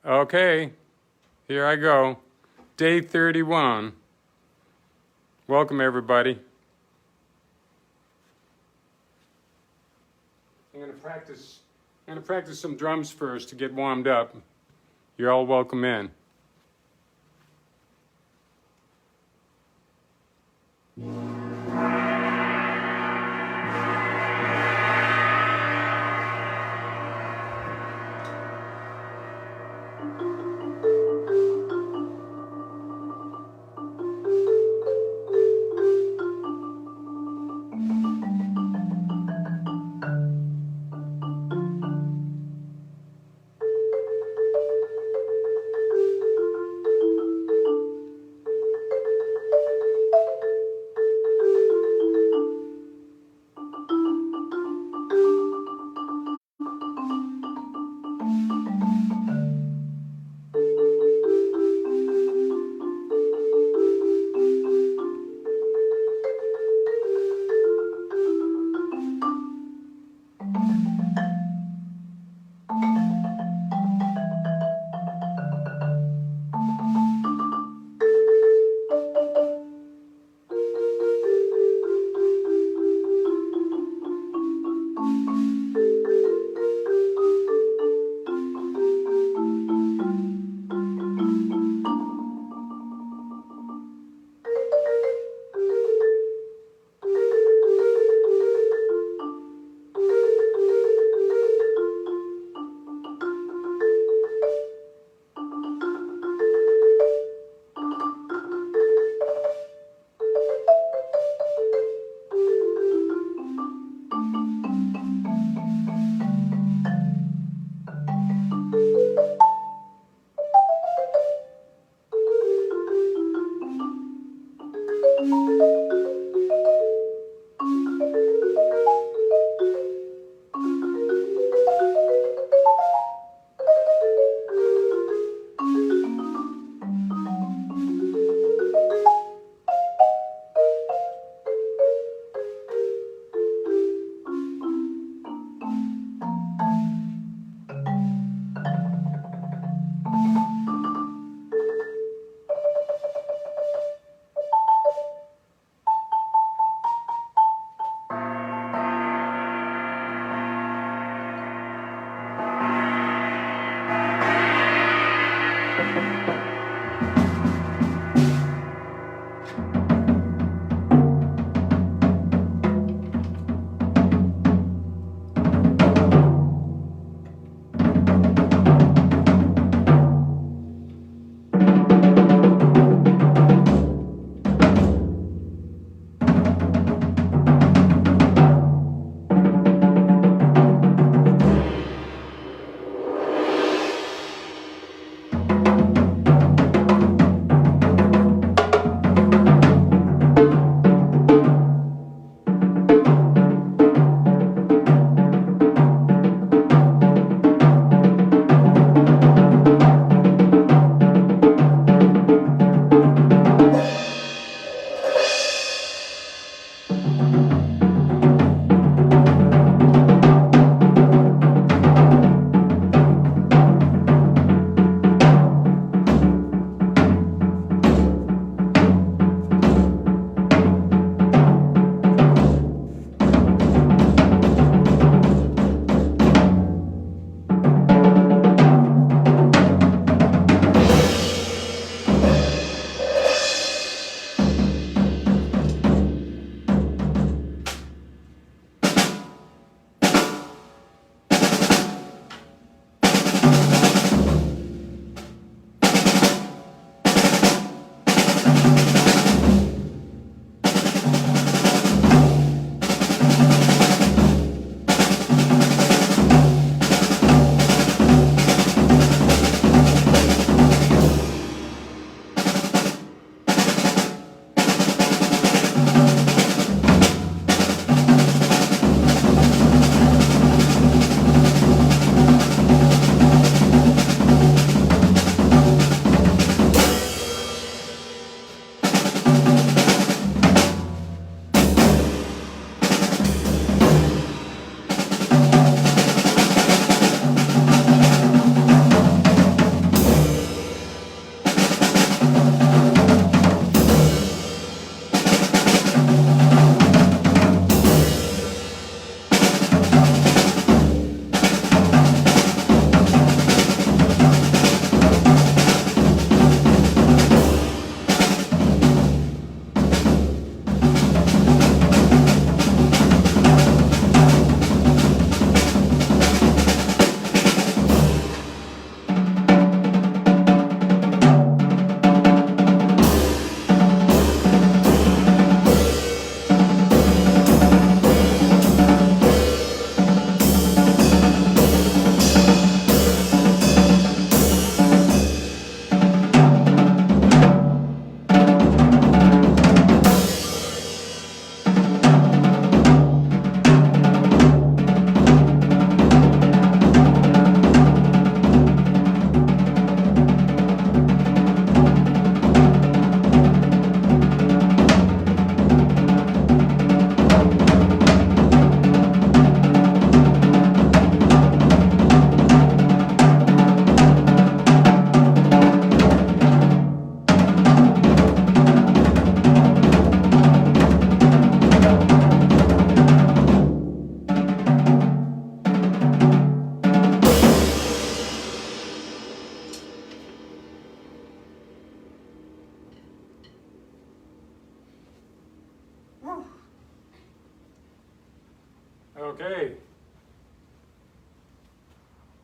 Okay, here I go. Day 31. Welcome, everybody. I'm going to practice some drums first to get warmed up. You're all welcome in.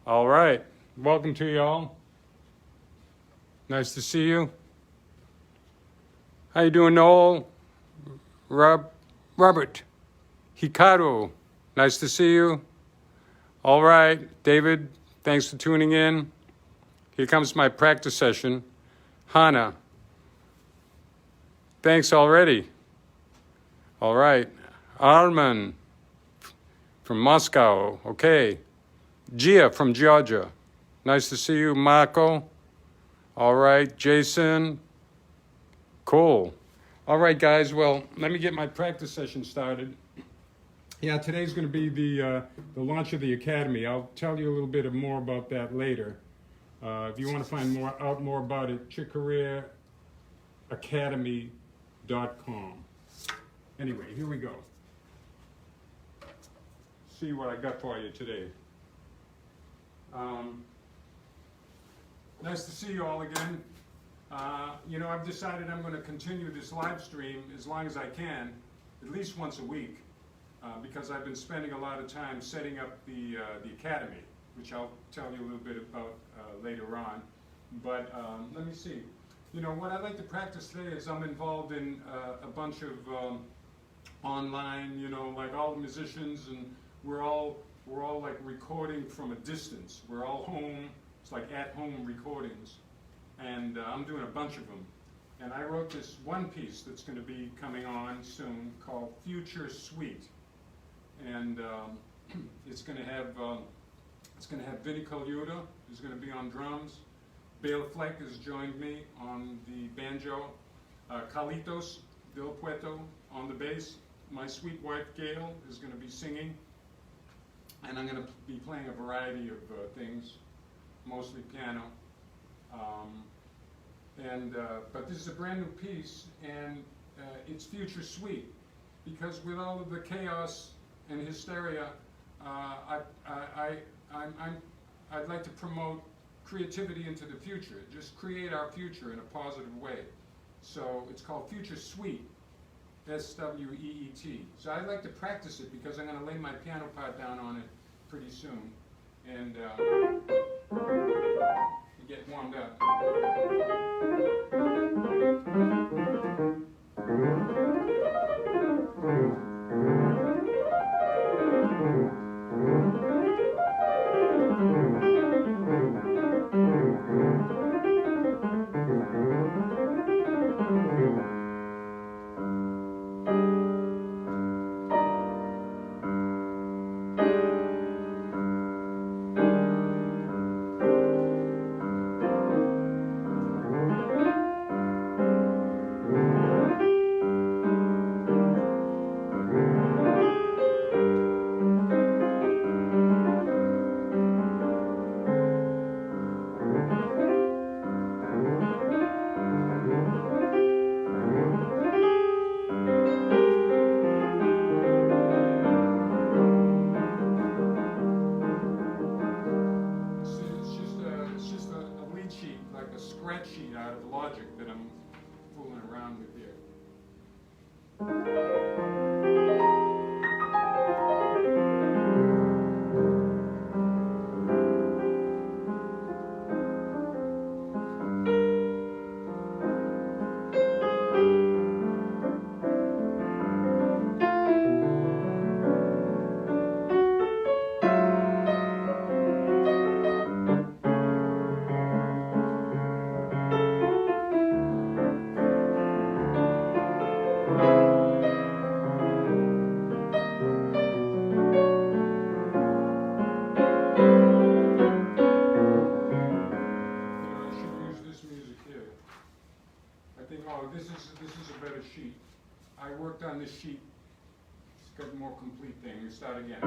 All right. Welcome to y'all. Nice to see you. How you doing, Noel? Robert. Hikaru. Nice to see you. All right. David, thanks for tuning in. Here comes my practice session. Hana. Thanks already. All right. Arman from Moscow. Okay. Gia from Georgia. Nice to see you, Marco. All right, Jason. Cool. All right, guys. Well, let me get my practice session started. Yeah, today's going to be the launch of the academy. I'll tell you a little bit more about that later. If you want to find out more about it, ChickCoreaAcademy.com. Anyway, here we go. See what I got for you today. Nice to see you all again. I've decided I'm going to continue this live stream as long as I can, at least once a week, because I've been spending a lot of time setting up the academy, which I'll tell you a little bit about later on. But let me see. What I'd like to practice today is I'm involved in a bunch of online, like all the musicians, and we're all like recording from a distance. We're all home. It's like at-home recordings, and I'm doing a bunch of them. And I wrote this one piece that's going to be coming on soon called Future Suite, and it's going to have Vinny Colaiuta, who's going to be on drums. Bale Fleck has joined me on the banjo. Carlitos Del Puerto on the bass. My sweet wife Gail is going to be singing. And I'm going to be playing a variety of things, mostly piano. But this is a brand new piece, and it's Future Suite, because with all of the chaos and hysteria, I'd like to promote creativity into the future. Just create our future in a positive way. So it's called Future Suite. S-W-E-E-T. So I'd like to practice it because I'm going to lay my piano part down on it pretty soon and get warmed up. Sheet out of Logic that I'm fooling around with here. This is a better sheet. I worked on this sheet. It's got a more complete thing. We start again.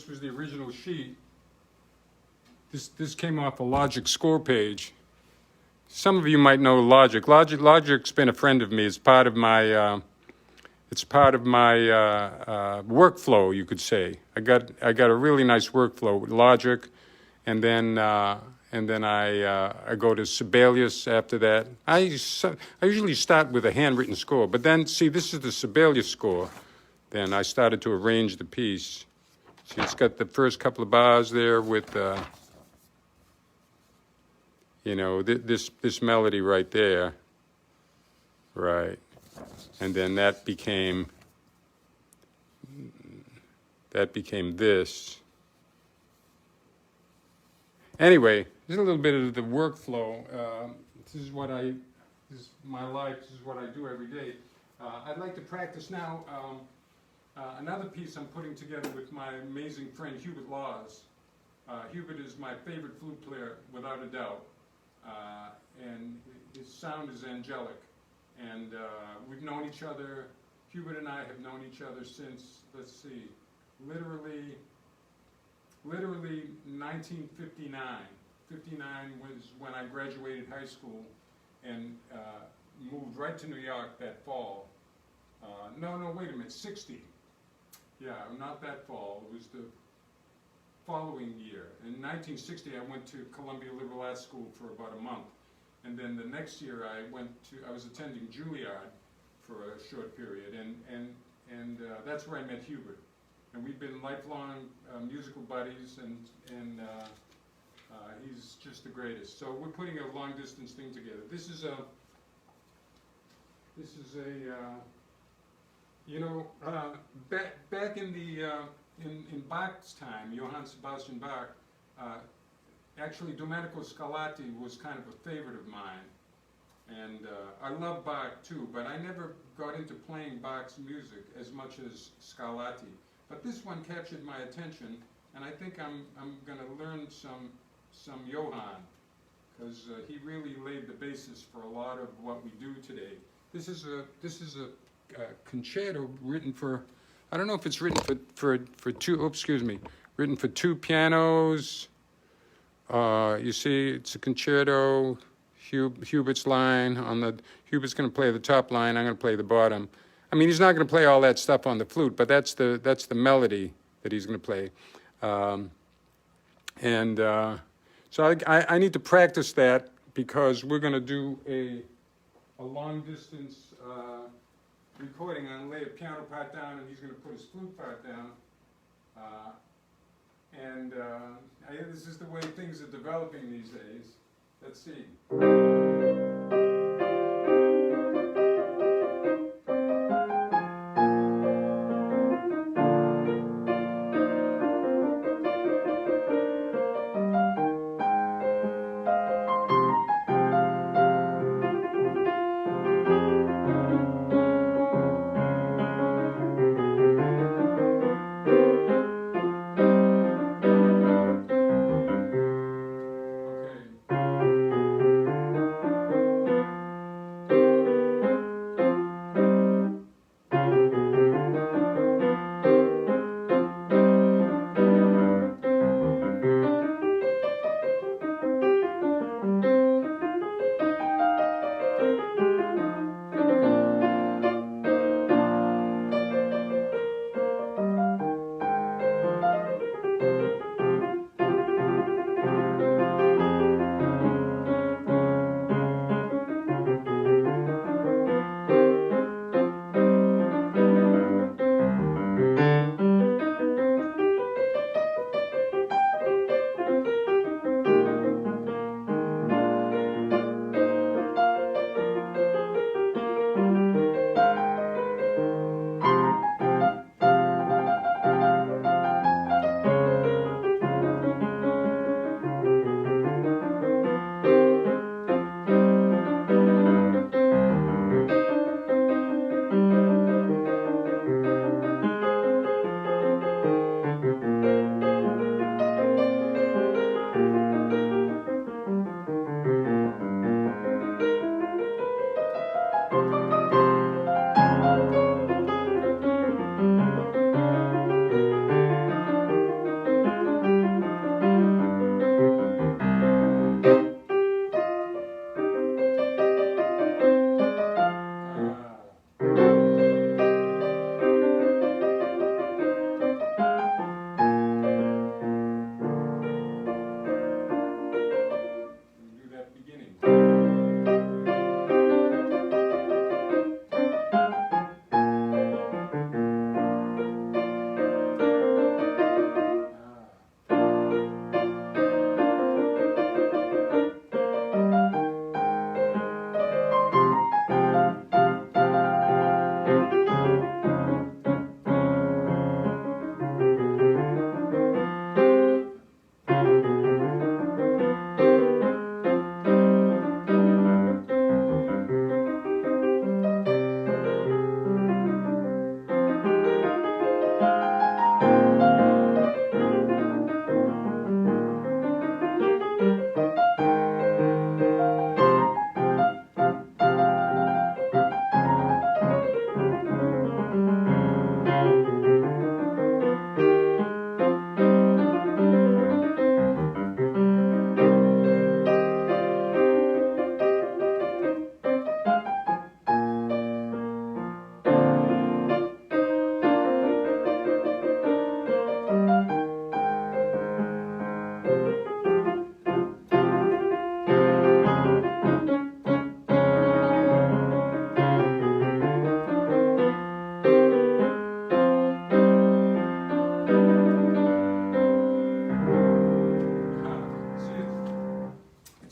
this was the original sheet. This came off a Logic score page. Some of you might know Logic. Logic's been a friend of me. It's part of my workflow, you could say. I got a really nice workflow with Logic, and then I go to Sibelius after that. I usually start with a handwritten score, but then see, this is the Sibelius score. Then I started to arrange the piece. See, it's got the first couple of bars there with this melody right there, right, and then that became this. Anyway, here's a little bit of the workflow. This is my life. This is what I do every day. I'd like to practice now another piece I'm putting together with my amazing friend Hubert Laws. Hubert is my favorite flute player, without a doubt, and his sound is angelic. And we've known each other. Hubert and I have known each other since, let's see, literally 1959. 59 was when I graduated high school and moved right to New York that fall. No, wait a minute, 60. Yeah, not that fall. It was the following year. In 1960, I went to Columbia Liberal Arts School for about a month. And then the next year, I was attending Juilliard for a short period. And that's where I met Hubert. And we've been lifelong musical buddies, and he's just the greatest. So we're putting a long distance thing together. This is a back in the in Bach's time, Johann Sebastian Bach, actually Domenico Scarlatti was kind of a favorite of mine. And I love Bach too, but I never got into playing Bach's music as much as Scarlatti. But this one captured my attention, and I think I'm going to learn some Johann, because he really laid the basis for a lot of what we do today. This is a concerto written for, I don't know if it's written for two. Oops, excuse me. Written for two pianos. You see, it's a concerto. Hubert's line on the. Hubert's going to play the top line. I'm going to play the bottom. I mean, he's not going to play all that stuff on the flute, but that's the melody that he's going to play. So I need to practice that, because we're going to do a long distance recording. I'm going to lay a piano part down, and he's going to put his flute part down. This is the way things are developing these days. Let's see.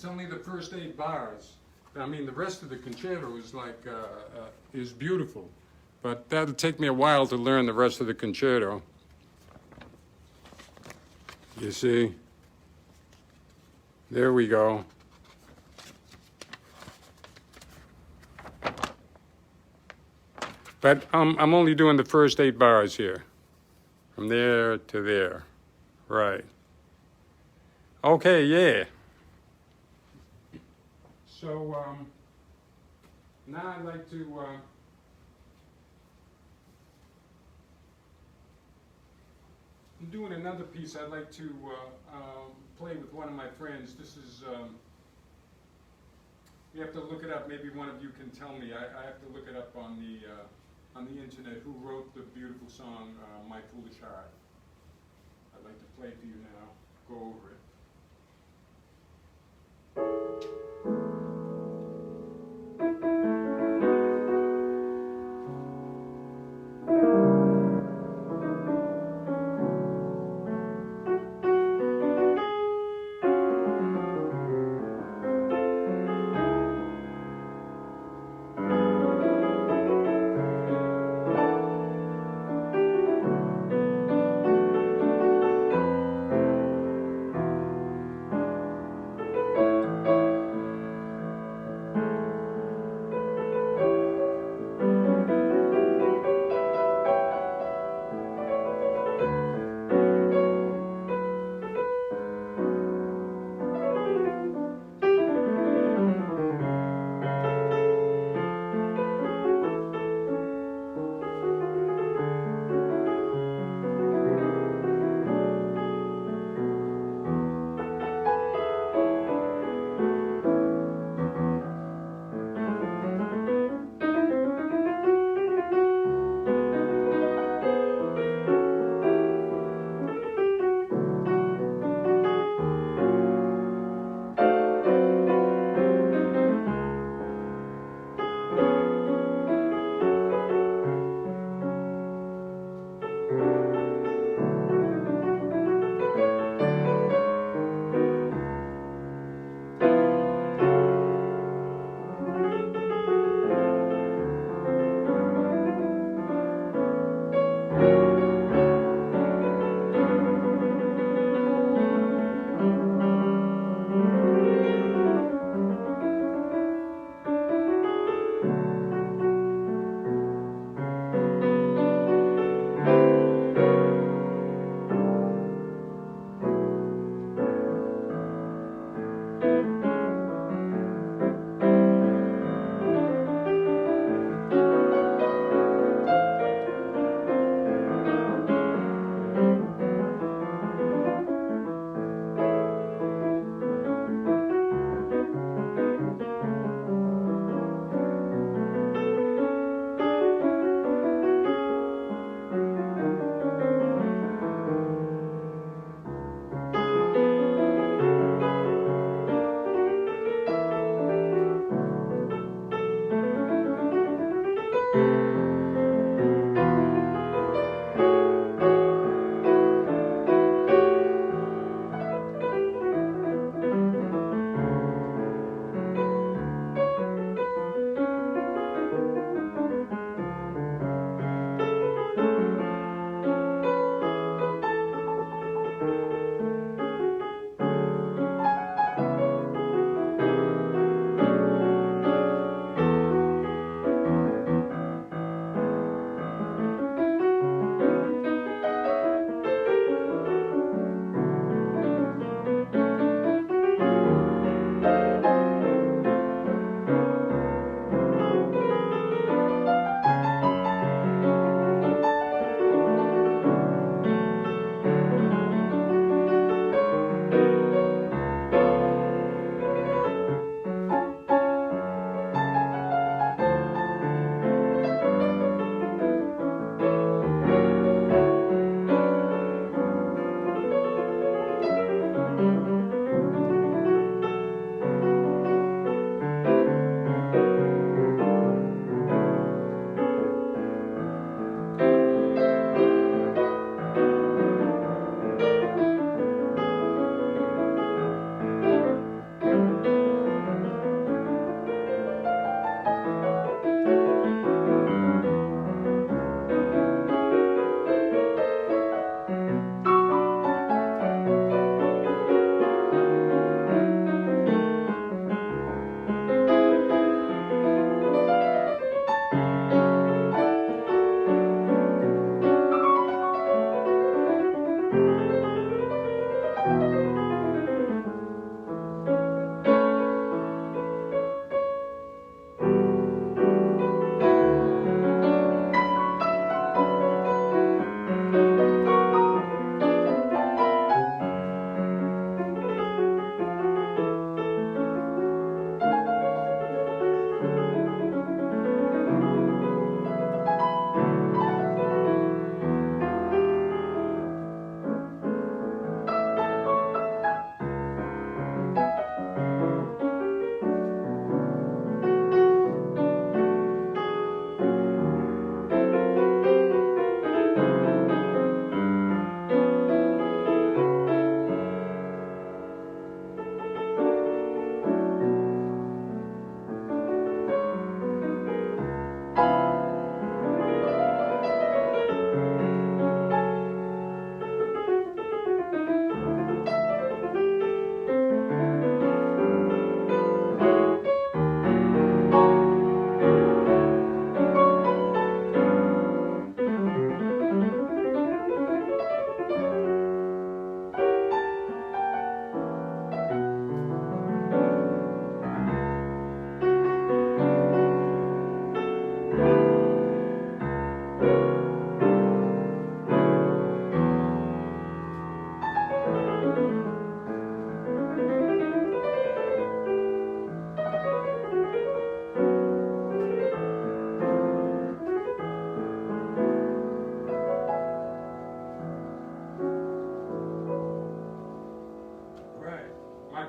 It's only the first 8 bars. I mean, the rest of the concerto is like, is beautiful. But that'll take me a while to learn the rest of the concerto. You see? There we go. But I'm only doing the first 8 bars here. From there to there. Right. Okay, yeah. So, now I'd like to, I'm doing another piece. I'd like to play with one of my friends. This is, you have to look it up. Maybe one of you can tell me. I have to look it up on the internet, who wrote the beautiful song, My Foolish Heart. I'd like to play it for you now. Go over it.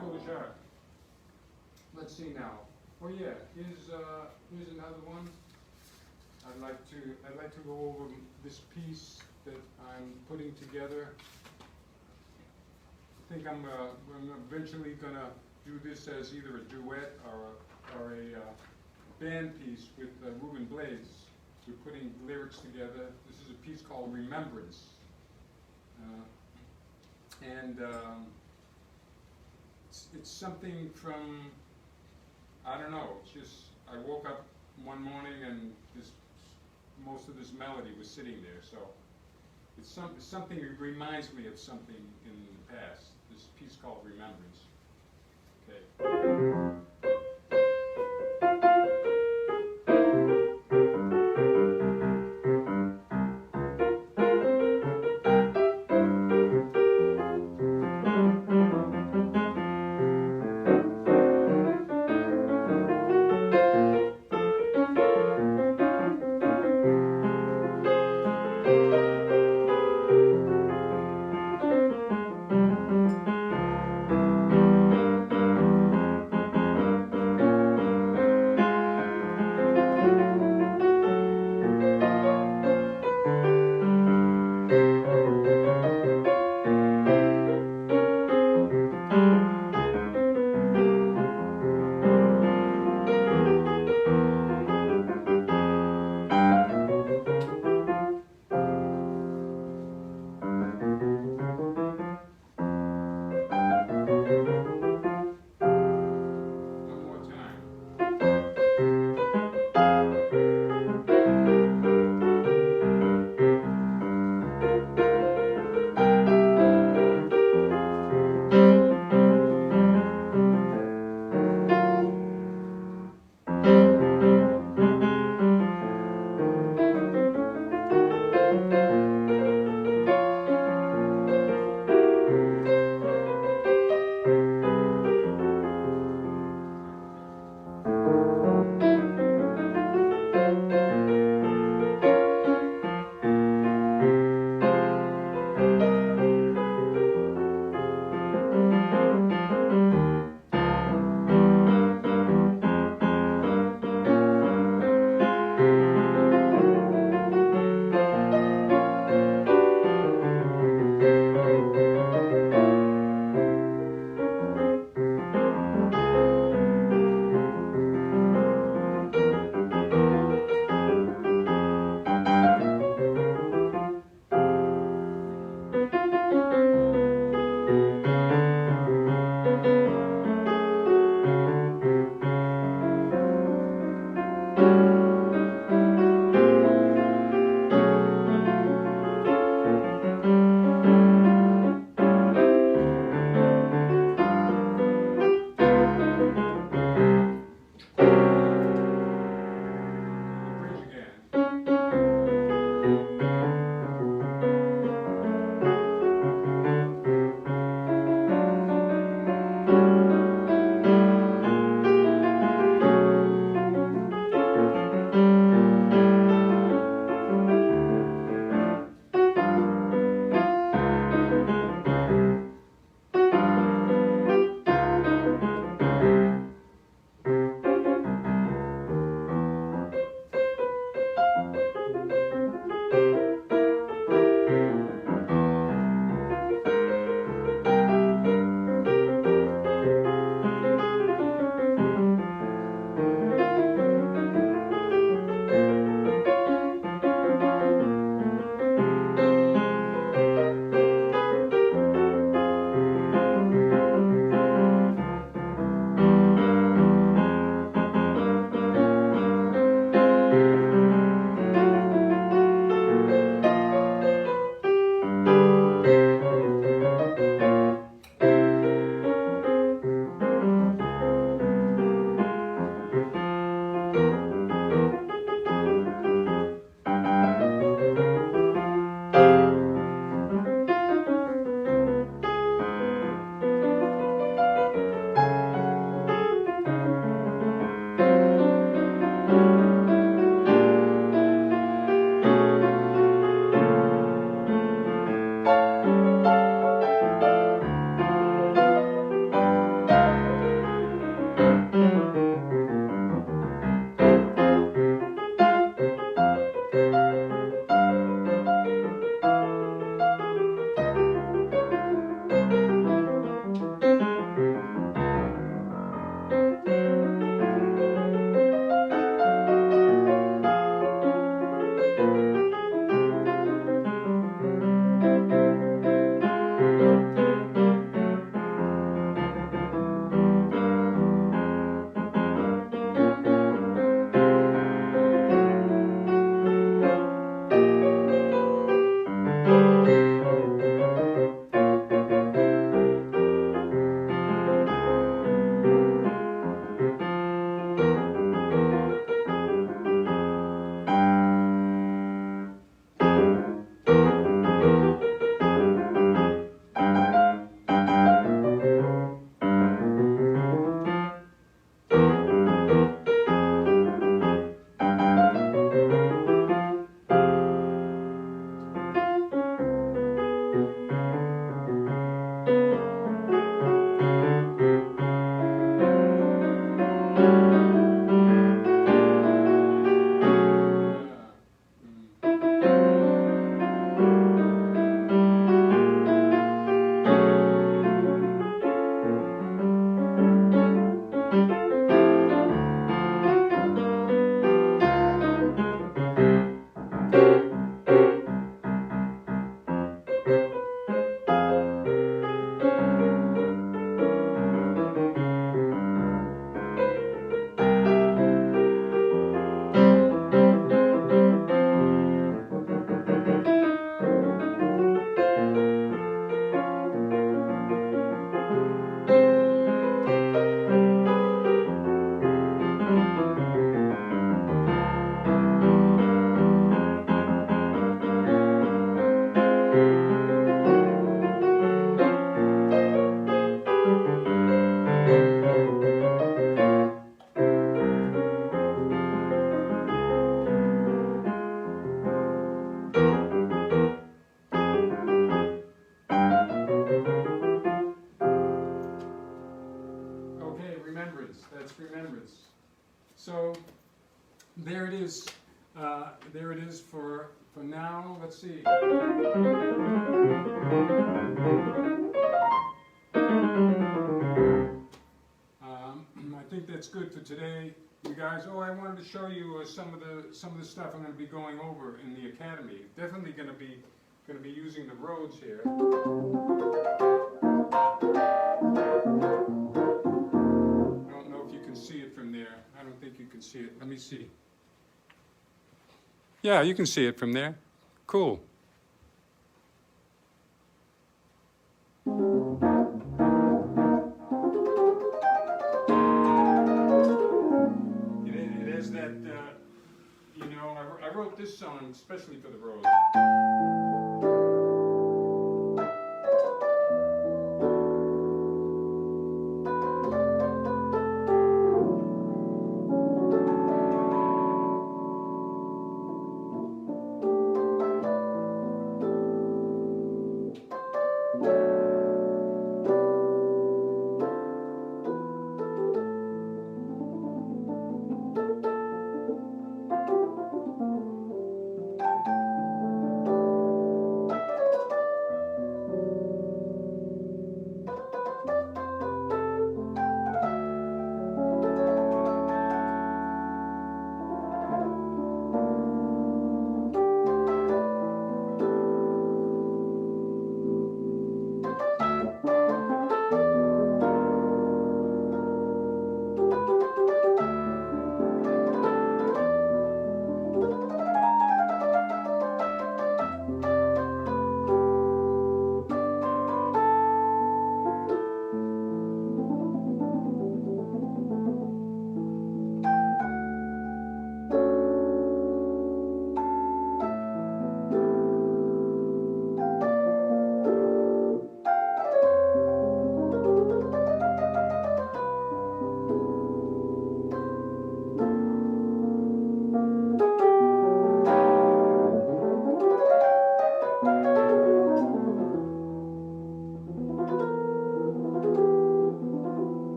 foolish heart. Let's see now. Oh yeah, here's another one. I'd like to go over this piece that I'm putting together. I think I'm eventually gonna do this as either a duet or a band piece with Ruben Blades. We're putting lyrics together. This is a piece called Remembrance. It's something from, I don't know, it's just, I woke up one morning and most of this melody was sitting there, so it's something that reminds me of something in the past. This piece called Remembrance. Okay. remembrance. That's remembrance. So there it is. There it is for now. Let's see. I think that's good for today, you guys. Oh, I wanted to show you some of the stuff I'm going to be going over in the academy. Definitely going to be using the roads here. I don't know if you can see it from there. I don't think you can see it. Let me see. Yeah, you can see it from there. Cool. It has that, you know, I wrote this song especially for the road.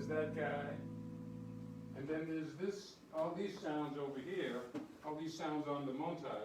That guy, and then there's this, all these sounds over here, all these sounds on the montage.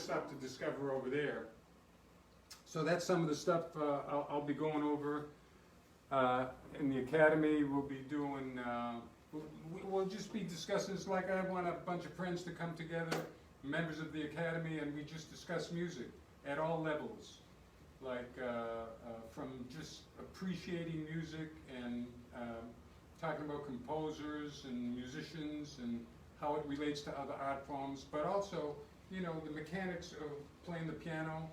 stuff to discover over there. So that's some of the stuff I'll be going over in the academy. We'll be doing, we'll just be discussing. It's like I want a bunch of friends to come together, members of the academy, and we just discuss music at all levels. Like from just appreciating music and talking about composers and musicians and how it relates to other art forms, but also, you know, the mechanics of playing the piano,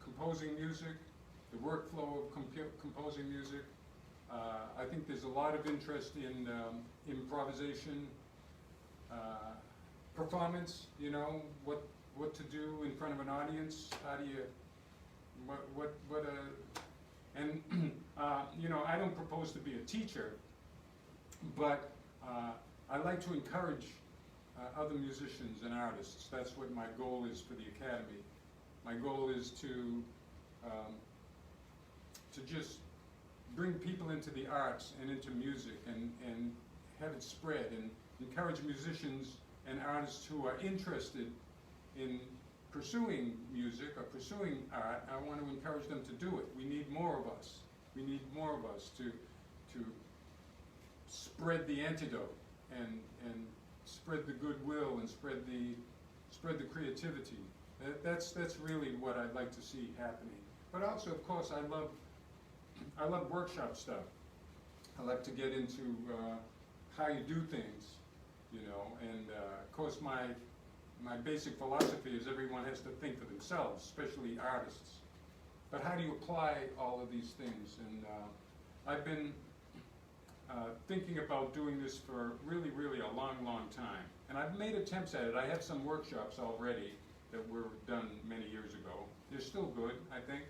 composing music, the workflow of composing music. I think there's a lot of interest in improvisation, performance, you know, what to do in front of an audience, how do you, you know, I don't propose to be a teacher, but I like to encourage other musicians and artists. That's what my goal is for the academy. My goal is to just bring people into the arts and into music and have it spread, and encourage musicians and artists who are interested in pursuing music or pursuing art. I want to encourage them to do it. We need more of us. We need more of us to spread the antidote and spread the goodwill and spread the creativity. That's really what I'd like to see happening. But also, of course, I love workshop stuff. I like to get into how you do things, you know, and of course my basic philosophy is everyone has to think for themselves, especially artists. But how do you apply all of these things? And I've been thinking about doing this for really, really a long, long time. And I've made attempts at it. I have some workshops already that were done many years ago. They're still good, I think.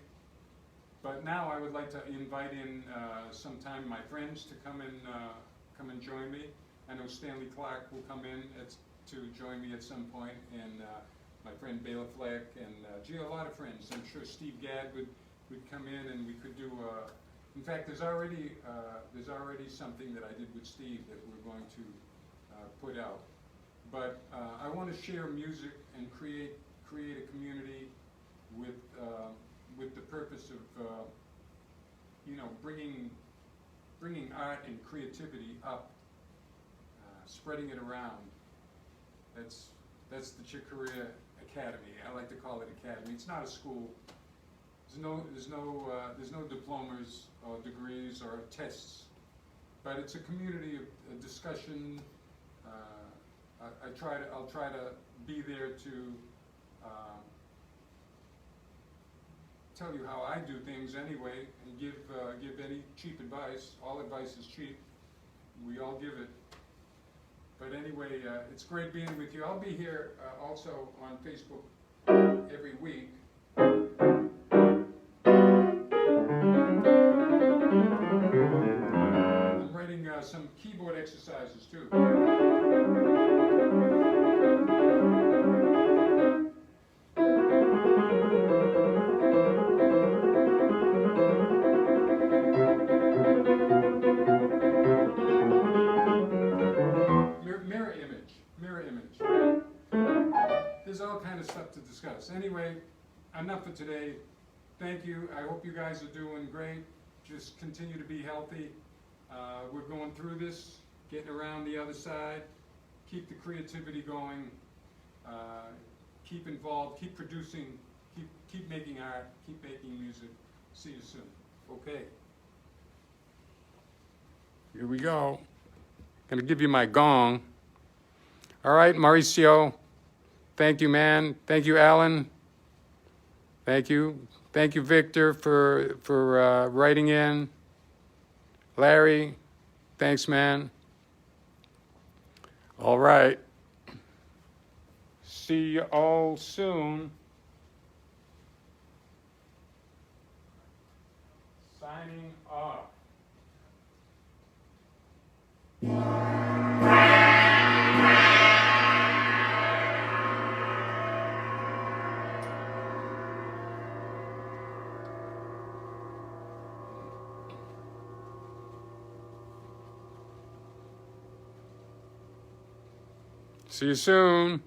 But now I would like to invite in sometime my friends to come and join me. I know Stanley Clark will come in to join me at some point, and my friend Bela Fleck, and gee, a lot of friends. I'm sure Steve Gadd would come in, and we could do. In fact, there's already something that I did with Steve that we're going to put out. But I want to share music and create a community with the purpose of you know, bringing art and creativity up, spreading it around. That's the Corea Academy. I like to call it academy. It's not a school. There's no diplomas or degrees or tests, but it's a community of discussion. I'll try to be there to tell you how I do things anyway, and give any cheap advice. All advice is cheap. We all give it. But anyway, it's great being with you. I'll be here also on Facebook every week. I'm writing some keyboard exercises too. Mirror image. There's all kind of stuff to discuss. Anyway, enough for today. Thank you. I hope you guys are doing great. Just continue to be healthy. We're going through this, getting around the other side. Keep the creativity going. Keep involved. Keep producing. Keep making art. Keep making music. See you soon. Okay. Here we go. Gonna give you my gong. All right, Mauricio. Thank you, man. Thank you, Alan. Thank you. Thank you, Victor, for writing in. Larry, thanks, man. All right. See you all soon. Signing off. See you soon.